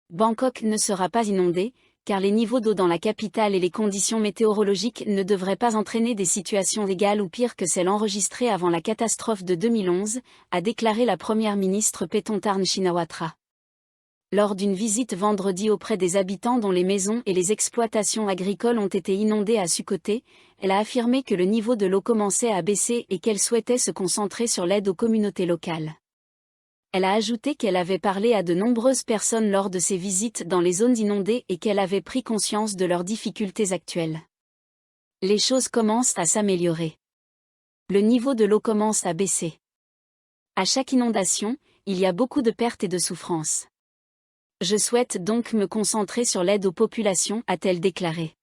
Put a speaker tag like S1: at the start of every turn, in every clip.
S1: Bangkok ne sera pas inondée, car les niveaux d'eau dans la capitale et les conditions météorologiques ne devraient pas entraîner des situations égales ou pires que celles enregistrées avant la catastrophe de 2011, a déclaré la première ministre Paetongtarn Shinawatra. Lors d'une visite vendredi auprès des habitants dont les maisons et les exploitations agricoles ont été inondées à Sukhothai, elle a affirmé que le niveau de l'eau commençait à baisser et qu'elle souhaitait se concentrer sur l'aide aux communautés locales. Elle a ajouté qu'elle avait parlé à de nombreuses personnes lors de ses visites dans les zones inondées et qu'elle avait pris conscience de leurs difficultés actuelles. Les choses commencent à s'améliorer. Le niveau de l'eau commence à baisser. À chaque inondation, il y a beaucoup de pertes et de souffrances. Je souhaite donc me concentrer sur l'aide aux populations, a-t-elle déclaré.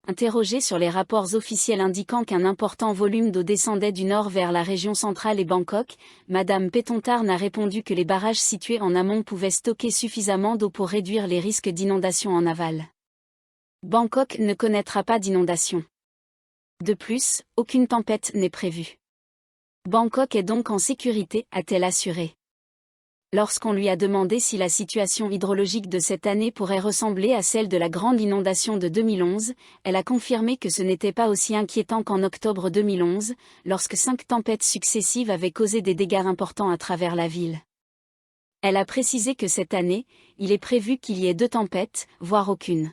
S1: Interrogée sur les rapports officiels indiquant qu'un important volume d'eau descendait du nord vers la région centrale et Bangkok, Madame Paetongtarn a répondu que les barrages situés en amont pouvaient stocker suffisamment d'eau pour réduire les risques d'inondation en aval. Bangkok ne connaîtra pas d'inondation. De plus, aucune tempête n'est prévue. Bangkok est donc en sécurité, a-t-elle assuré. Lorsqu'on lui a demandé si la situation hydrologique de cette année pourrait ressembler à celle de la grande inondation de 2011, elle a confirmé que ce n'était pas aussi inquiétant qu'en octobre 2011, lorsque 5 tempêtes successives avaient causé des dégâts importants à travers la ville. Elle a précisé que cette année, il est prévu qu'il y ait 2 tempêtes, voire aucune.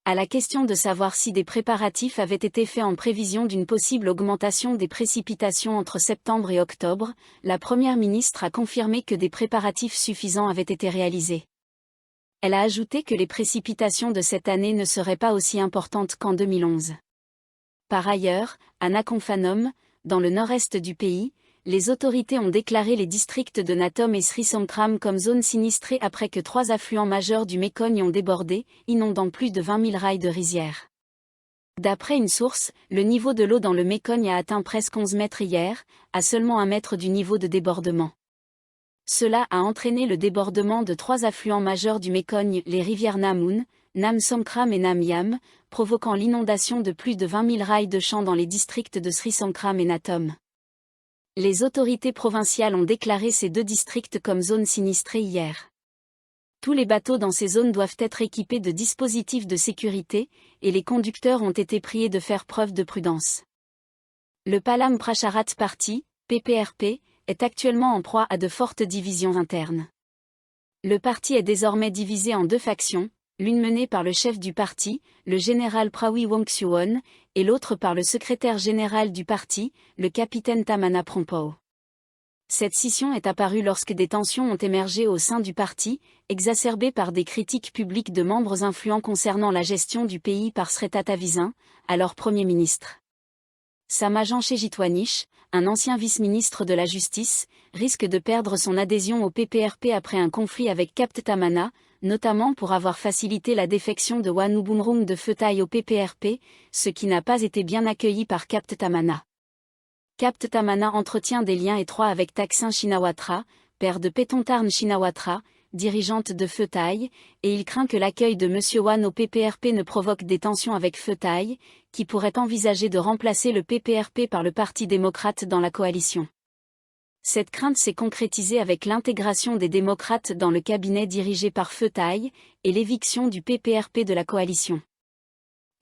S1: À la question de savoir si des préparatifs avaient été faits en prévision d'une possible augmentation des précipitations entre septembre et octobre, la première ministre a confirmé que des préparatifs suffisants avaient été réalisés. Elle a ajouté que les précipitations de cette année ne seraient pas aussi importantes qu'en 2011. Par ailleurs, à Nakhon Phanom, dans le nord-est du pays, les autorités ont déclaré les districts de Natom et Sri Songkhram comme zones sinistrées après que 3 affluents majeurs du Mékong ont débordé, inondant plus de 20 000 rails de rizières. D'après une source, le niveau de l'eau dans le Mékong a atteint presque 11 mètres hier, à seulement 1 mètre du niveau de débordement. Cela a entraîné le débordement de 3 affluents majeurs du Mékong, les rivières Namoon, Nam Songkhram et Nam Yam, provoquant l'inondation de plus de 20 000 rails de champs dans les districts de Sri Songkhram et Natom. Les autorités provinciales ont déclaré ces 2 districts comme zones sinistrées hier. Tous les bateaux dans ces zones doivent être équipés de dispositifs de sécurité, et les conducteurs ont été priés de faire preuve de prudence. Le Palam Pracharat Party, PPRP, est actuellement en proie à de fortes divisions internes. Le parti est désormais divisé en 2 factions, l'une menée par le chef du parti, le général Prawit Wongsuwon, et l'autre par le secrétaire général du parti, le capitaine Tamana Prongpow. Cette scission est apparue lorsque des tensions ont émergé au sein du parti, exacerbées par des critiques publiques de membres influents concernant la gestion du pays par Srettha Thavisin, alors Premier ministre. Samajan Chejitwanich, un ancien vice-ministre de la Justice, risque de perdre son adhésion au PPRP après un conflit avec Capt Tamana, notamment pour avoir facilité la défection de Wanubunrung de Pheu Thai au PPRP, ce qui n'a pas été bien accueilli par Capt Tamana. Capt Tamana entretient des liens étroits avec Thaksin Shinawatra, père de Paetongtarn Shinawatra, dirigeante de Pheu Thai, et il craint que l'accueil de M. Wan au PPRP ne provoque des tensions avec Pheu Thai, qui pourrait envisager de remplacer le PPRP par le Parti démocrate dans la coalition. Cette crainte s'est concrétisée avec l'intégration des démocrates dans le cabinet dirigé par Pheu Thai, et l'éviction du PPRP de la coalition.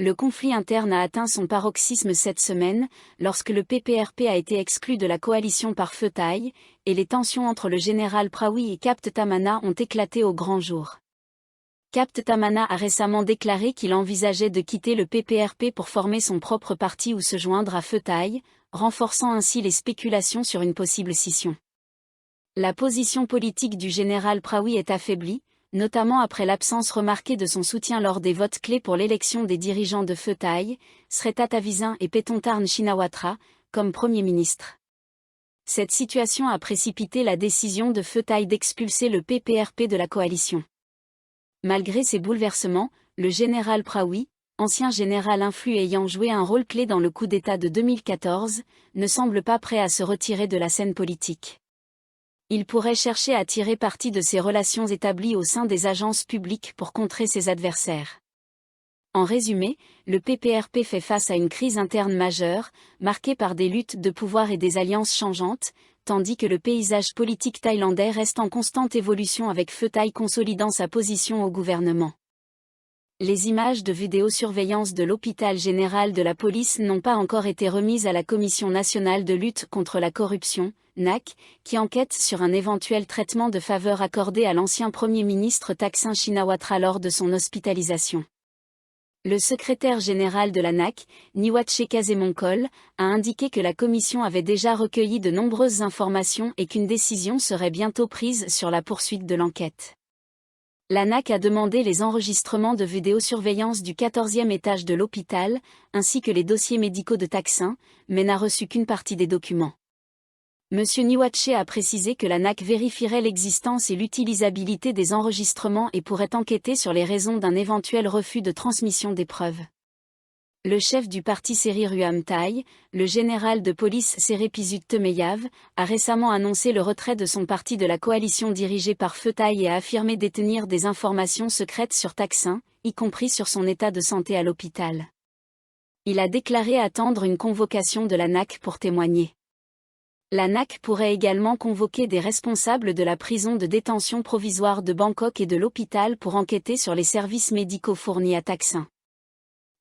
S1: Le conflit interne a atteint son paroxysme cette semaine, lorsque le PPRP a été exclu de la coalition par Pheu Thai, et les tensions entre le général Prawit et Capt Tamana ont éclaté au grand jour. Capt Tamana a récemment déclaré qu'il envisageait de quitter le PPRP pour former son propre parti ou se joindre à Pheu Thai, renforçant ainsi les spéculations sur une possible scission. La position politique du général Prawit est affaiblie, notamment après l'absence remarquée de son soutien lors des votes clés pour l'élection des dirigeants de Pheu Thai, Srettha Thavisin et Paetongtarn Shinawatra, comme Premier ministre. Cette situation a précipité la décision de Pheu Thai d'expulser le PPRP de la coalition. Malgré ces bouleversements, le général Prawit, ancien général influent ayant joué un rôle clé dans le coup d'État de 2014, ne semble pas prêt à se retirer de la scène politique. Il pourrait chercher à tirer parti de ses relations établies au sein des agences publiques pour contrer ses adversaires. En résumé, le PPRP fait face à une crise interne majeure, marquée par des luttes de pouvoir et des alliances changeantes, tandis que le paysage politique thaïlandais reste en constante évolution avec Pheu Thai consolidant sa position au gouvernement. Les images de vidéosurveillance de l'hôpital général de la police n'ont pas encore été remises à la Commission nationale de lutte contre la corruption, NAC, qui enquête sur un éventuel traitement de faveur accordé à l'ancien Premier ministre Thaksin Shinawatra lors de son hospitalisation. Le secrétaire général de la NAC, Niwatché Kazemongkol, a indiqué que la commission avait déjà recueilli de nombreuses informations et qu'une décision serait bientôt prise sur la poursuite de l'enquête. La NAC a demandé les enregistrements de vidéosurveillance du 14e étage de l'hôpital, ainsi que les dossiers médicaux de Thaksin, mais n'a reçu qu'une partie des documents. M. Niwatché a précisé que la NAC vérifierait l'existence et l'utilisabilité des enregistrements et pourrait enquêter sur les raisons d'un éventuel refus de transmission des preuves. Le chef du parti Seri Ruam Thai, le général de police Serepizut Temeyav, a récemment annoncé le retrait de son parti de la coalition dirigée par Pheu Thai et a affirmé détenir des informations secrètes sur Thaksin, y compris sur son état de santé à l'hôpital. Il a déclaré attendre une convocation de la NAC pour témoigner. La NAC pourrait également convoquer des responsables de la prison de détention provisoire de Bangkok et de l'hôpital pour enquêter sur les services médicaux fournis à Thaksin.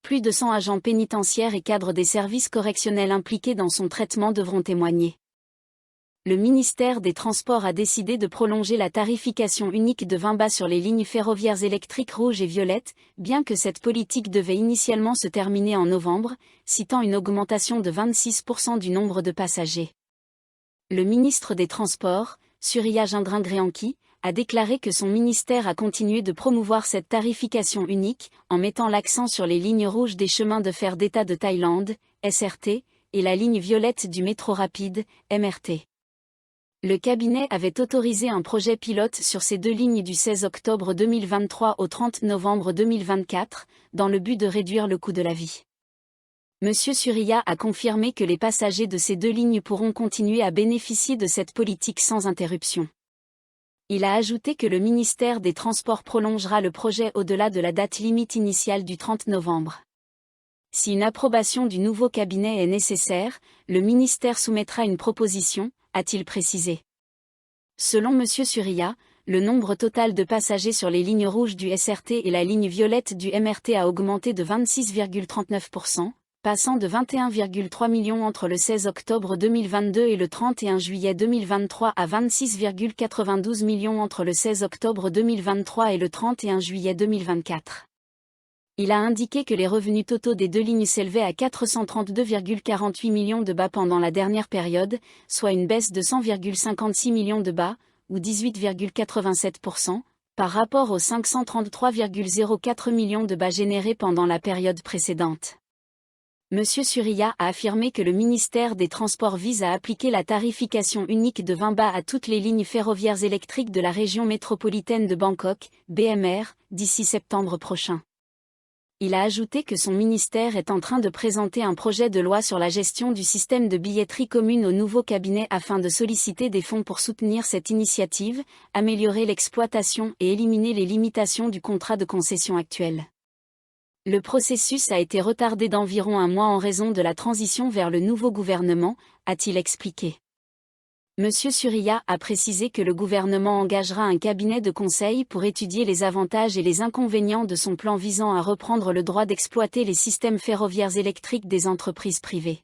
S1: Plus de 100 agents pénitentiaires et cadres des services correctionnels impliqués dans son traitement devront témoigner. Le ministère des Transports a décidé de prolonger la tarification unique de 20 bas sur les lignes ferroviaires électriques rouges et violettes, bien que cette politique devait initialement se terminer en novembre, citant une augmentation de 26% du nombre de passagers. Le ministre des Transports, Surya Jindringrianki, a déclaré que son ministère a continué de promouvoir cette tarification unique, en mettant l'accent sur les lignes rouges des chemins de fer d'État de Thaïlande, SRT, et la ligne violette du métro rapide, MRT. Le cabinet avait autorisé un projet pilote sur ces deux lignes du 16 octobre 2023 au 30 novembre 2024, dans le but de réduire le coût de la vie. M. Surya a confirmé que les passagers de ces deux lignes pourront continuer à bénéficier de cette politique sans interruption. Il a ajouté que le ministère des Transports prolongera le projet au-delà de la date limite initiale du 30 novembre. Si une approbation du nouveau cabinet est nécessaire, le ministère soumettra une proposition, a-t-il précisé. Selon M. Surya, le nombre total de passagers sur les lignes rouges du SRT et la ligne violette du MRT a augmenté de 26,39%, passant de 21,3 millions entre le 16 octobre 2022 et le 31 juillet 2023 à 26,92 millions entre le 16 octobre 2023 et le 31 juillet 2024. Il a indiqué que les revenus totaux des deux lignes s'élevaient à 432,48 millions de bahts pendant la dernière période, soit une baisse de 100,56 millions de bahts, ou 18,87%, par rapport aux 533,04 millions de bahts générés pendant la période précédente. M. Surya a affirmé que le ministère des Transports vise à appliquer la tarification unique de 20 bahts à toutes les lignes ferroviaires électriques de la région métropolitaine de Bangkok, BMR, d'ici septembre prochain. Il a ajouté que son ministère est en train de présenter un projet de loi sur la gestion du système de billetterie commune au nouveau cabinet afin de solliciter des fonds pour soutenir cette initiative, améliorer l'exploitation et éliminer les limitations du contrat de concession actuel. Le processus a été retardé d'environ un mois en raison de la transition vers le nouveau gouvernement, a-t-il expliqué. M. Surya a précisé que le gouvernement engagera un cabinet de conseil pour étudier les avantages et les inconvénients de son plan visant à reprendre le droit d'exploiter les systèmes ferroviaires électriques des entreprises privées.